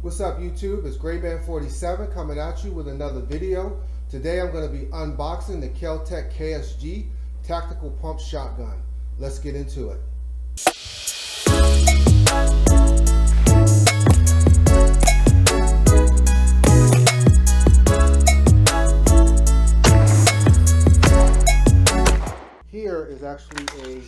What's up YouTube? It's GrayMan47 coming at you with another video. Today I'm going to be unboxing the Keltec KSG tactical pump shotgun. Let's get into it. Here is actually a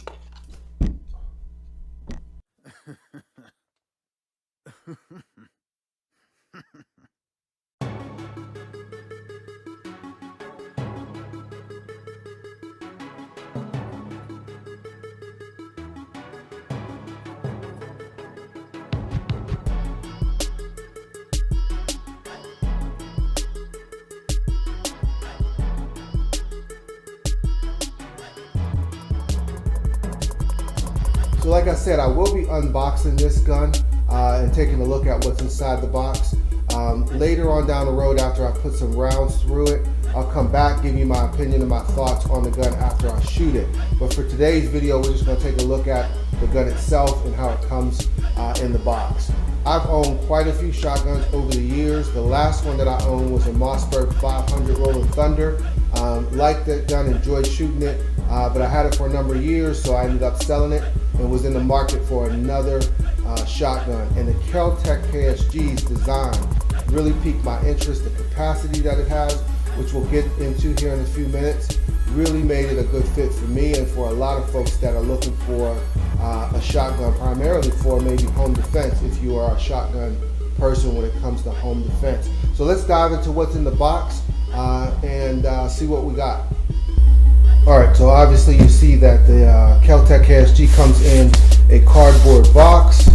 So like I said, I will be unboxing this gun and taking a look at what's inside the box. Later on down the road, after I put some rounds through it, I'll come back, give you my opinion and my thoughts on the gun after I shoot it. But for today's video, we're just going to take a look at the gun itself and how it comes in the box. I've owned quite a few shotguns over the years. The last one that I owned was a Mossberg 500 Rolling Thunder. Liked that gun, enjoyed shooting it, but I had it for a number of years, so I ended up selling it and was in the market for another shotgun. And the Keltec KSG's design really piqued my interest. The capacity that it has, which we'll get into here in a few minutes, really made it a good fit for me and for a lot of folks that are looking for a shotgun, primarily for maybe home defense if you are a shotgun person when it comes to home defense. So let's dive into what's in the box and see what we got. Alright, so obviously you see that the Keltec KSG comes in a cardboard box.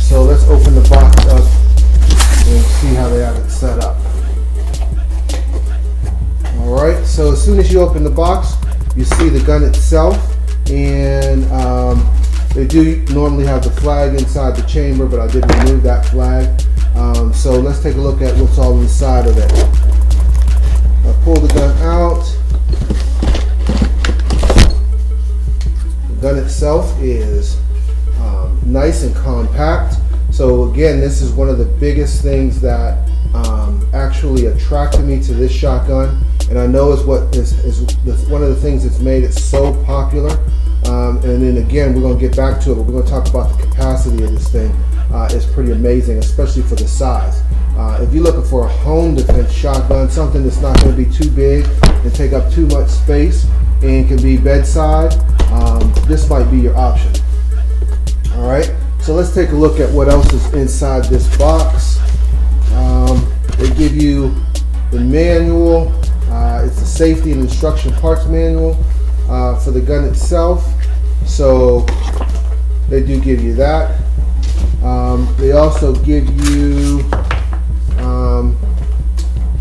So let's open the box up and see how they have it set up. Alright, so as soon as you open the box, you see the gun itself, and they do normally have the flag inside the chamber, but I did remove that flag. So let's take a look at what's all inside of it. I pull the gun out. The gun itself is nice and compact. So again, this is one of the biggest things that actually attracted me to this shotgun, and I know is what is one of the things that's made it so popular. And then again, we're going to get back to it, but we're going to talk about the capacity of this thing. It's pretty amazing, especially for the size. If you're looking for a home defense shotgun, something that's not going to be too big and take up too much space and can be bedside, this might be your option. All right, so let's take a look at what else is inside this box. They give you the manual. It's the safety and instruction parts manual for the gun itself. So they do give you that. They also give you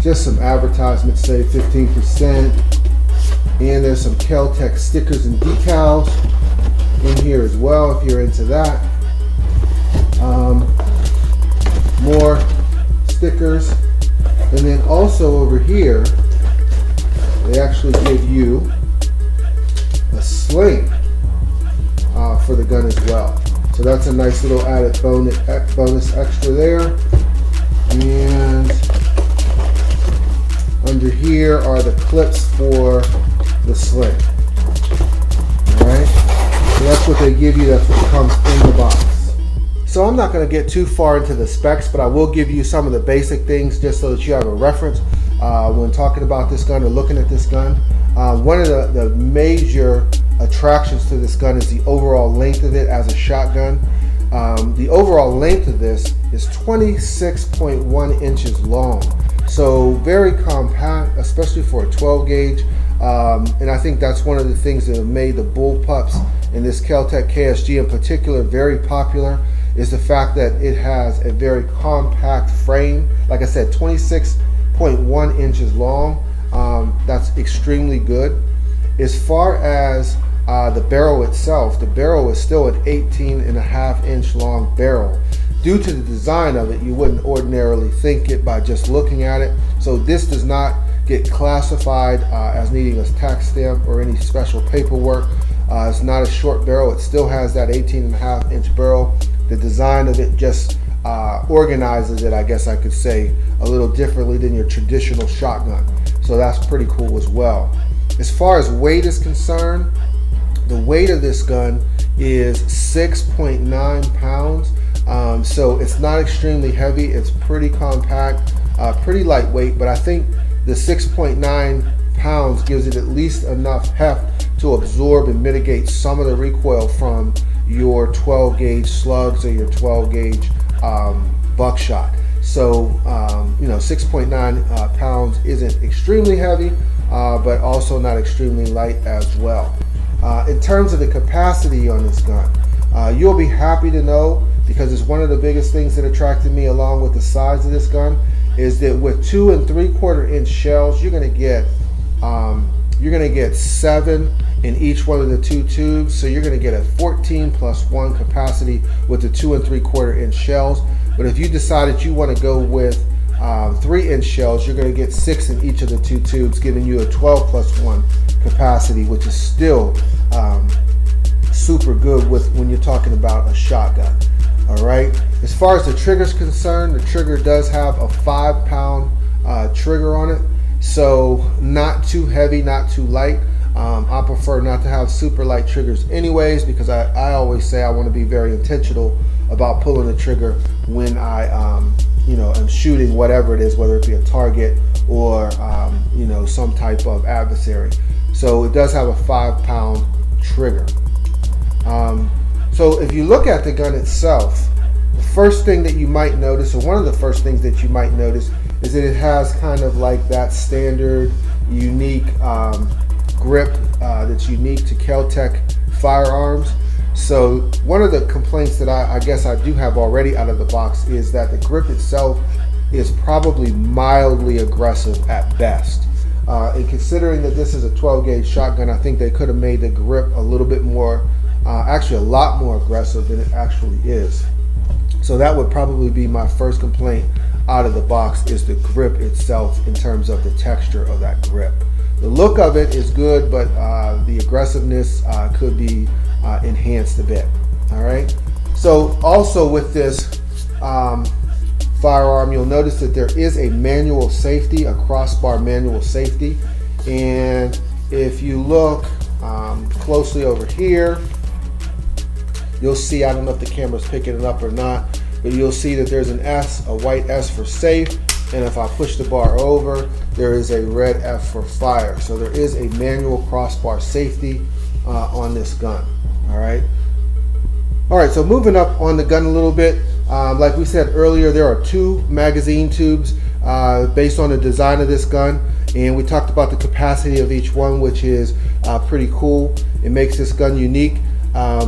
just some advertisements, say 15%. And there's some Keltec stickers and decals in here as well, if you're into that. More stickers. And then also over here, they actually give you a sling for the gun as well. So that's a nice little added bonus extra there. And under here are the clips for the sling. Alright, so that's what they give you, that's what comes in the box. So I'm not going to get too far into the specs, but I will give you some of the basic things just so that you have a reference when talking about this gun or looking at this gun. One of the major attractions to this gun is the overall length of it as a shotgun. The overall length of this is 26.1 inches long. So very compact, especially for a 12 gauge. And I think that's one of the things that have made the Bullpups and this Keltec KSG in particular very popular, is the fact that it has a very compact frame. Like I said, 26.1 inches long. That's extremely good. As far as the barrel itself, the barrel is still an 18.5 inch long barrel. Due to the design of it, you wouldn't ordinarily think it by just looking at it. So this does not get classified as needing a tax stamp or any special paperwork. It's not a short barrel. It still has that 18.5 inch barrel. The design of it just organizes it, I guess I could say, a little differently than your traditional shotgun. So that's pretty cool as well. As far as weight is concerned, the weight of this gun is 6.9 pounds. So it's not extremely heavy. It's pretty compact, pretty lightweight, but I think the 6.9 pounds gives it at least enough heft to absorb and mitigate some of the recoil from your 12 gauge slugs or your 12 gauge buckshot. So, 6.9 pounds isn't extremely heavy, but also not extremely light as well. In terms of the capacity on this gun, you'll be happy to know, because it's one of the biggest things that attracted me along with the size of this gun, is that with 2 3/4 inch shells, you're going to get 7 in each one of the 2 tubes. So you're going to get a 14+1 capacity with the 2 3/4 inch shells. But if you decided you want to go with 3-inch shells, you're going to get 6 in each of the 2 tubes, giving you a 12+1 capacity, which is still super good when you're talking about a shotgun. All right. As far as the trigger is concerned, the trigger does have a 5-pound trigger on it, so not too heavy, not too light. I prefer not to have super light triggers anyways, because I always say I want to be very intentional about pulling the trigger when I am shooting whatever it is, whether it be a target or some type of adversary. So it does have a 5-pound trigger. So if you look at the gun itself, the first thing that you might notice, or one of the first things that you might notice, is that it has kind of like that standard unique grip that's unique to Keltec firearms. So one of the complaints that I guess I do have already out of the box is that the grip itself is probably mildly aggressive at best. And considering that this is a 12 gauge shotgun, I think they could have made the grip a little bit more, actually a lot more aggressive than it actually is. So that would probably be my first complaint out of the box, is the grip itself in terms of the texture of that grip. The look of it is good, but the aggressiveness could be enhanced a bit. All right. So also with this firearm, you'll notice that there is a manual safety, a crossbar manual safety. And if you look closely over here, you'll see, I don't know if the camera's picking it up or not, but you'll see that there's an S, a white S for safe. And if I push the bar over, there is a red F for fire. So there is a manual crossbar safety on this gun. All right. All right, so moving up on the gun a little bit, like we said earlier, there are 2 magazine tubes based on the design of this gun, and we talked about the capacity of each one, which is pretty cool. It makes this gun unique.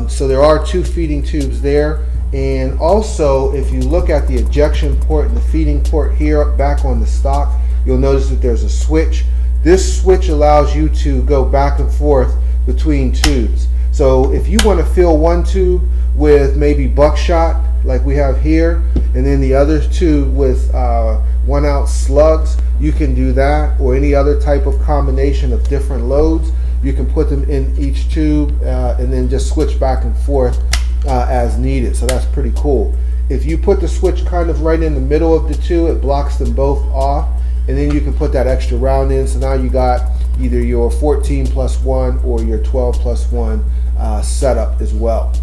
So there are 2 feeding tubes there, and also if you look at the ejection port and the feeding port here back on the stock, you'll notice that there's a switch. This switch allows you to go back and forth between tubes. So if you want to fill one tube with maybe buckshot like we have here, and then the other tube with 1-ounce slugs, you can do that, or any other type of combination of different loads. You can put them in each tube and then just switch back and forth as needed. So that's pretty cool. If you put the switch kind of right in the middle of the 2, it blocks them both off, and then you can put that extra round in. So now you got either your 14+1 or your 12+1 setup as well.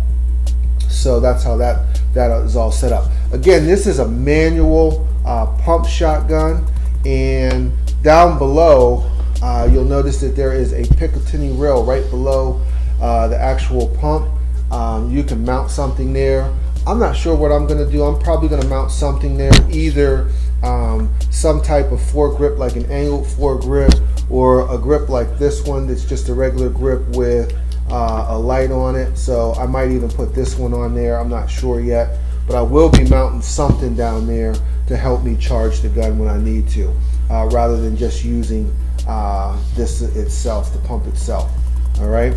So that's how that is all set up. Again, this is a manual pump shotgun, and down below you'll notice that there is a Picatinny rail right below the actual pump. You can mount something there. I'm not sure what I'm going to do. I'm probably going to mount something there, either some type of foregrip, like an angled foregrip, or a grip like this one that's just a regular grip with a light on it. So I might even put this one on there. I'm not sure yet, but I will be mounting something down there to help me charge the gun when I need to, rather than just using this itself, the pump itself. All right.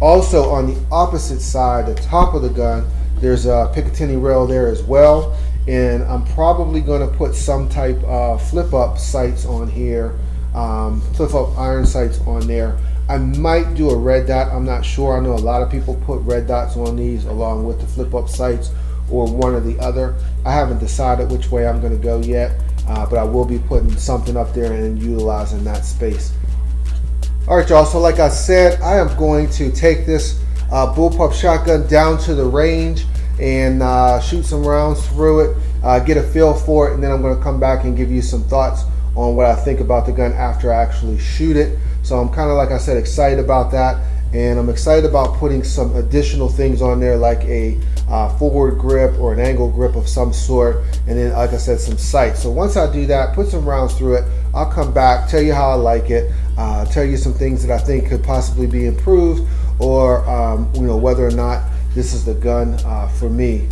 Also on the opposite side, the top of the gun, there's a Picatinny rail there as well, and I'm probably going to put some type of flip-up sights on here, flip-up iron sights on there. I might do a red dot. I'm not sure. I know a lot of people put red dots on these along with the flip-up sights, or one or the other. I haven't decided which way I'm going to go yet, but I will be putting something up there and utilizing that space. All right, y'all, so like I said, I am going to take this Bullpup shotgun down to the range and shoot some rounds through it, get a feel for it, and then I'm going to come back and give you some thoughts on what I think about the gun after I actually shoot it. So I'm kind of, like I said, excited about that, and I'm excited about putting some additional things on there, like a forward grip or an angle grip of some sort, and then, like I said, some sights. So once I do that, put some rounds through it, I'll come back, tell you how I like it, tell you some things that I think could possibly be improved, or whether or not this is the gun for me.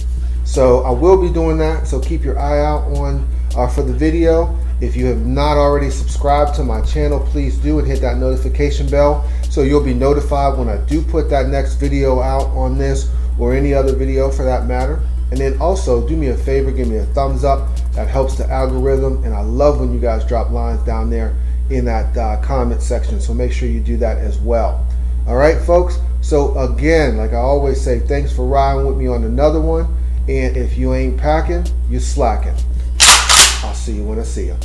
So I will be doing that, so keep your eye out on for the video. If you have not already subscribed to my channel, please do, and hit that notification bell so you'll be notified when I do put that next video out on this, or any other video for that matter. And then also do me a favor, give me a thumbs up. That helps the algorithm, and I love when you guys drop lines down there in that comment section, so make sure you do that as well. All right, folks, so again, like I always say, thanks for riding with me on another one, and if you ain't packing, you slacking. I'll see you when I see you.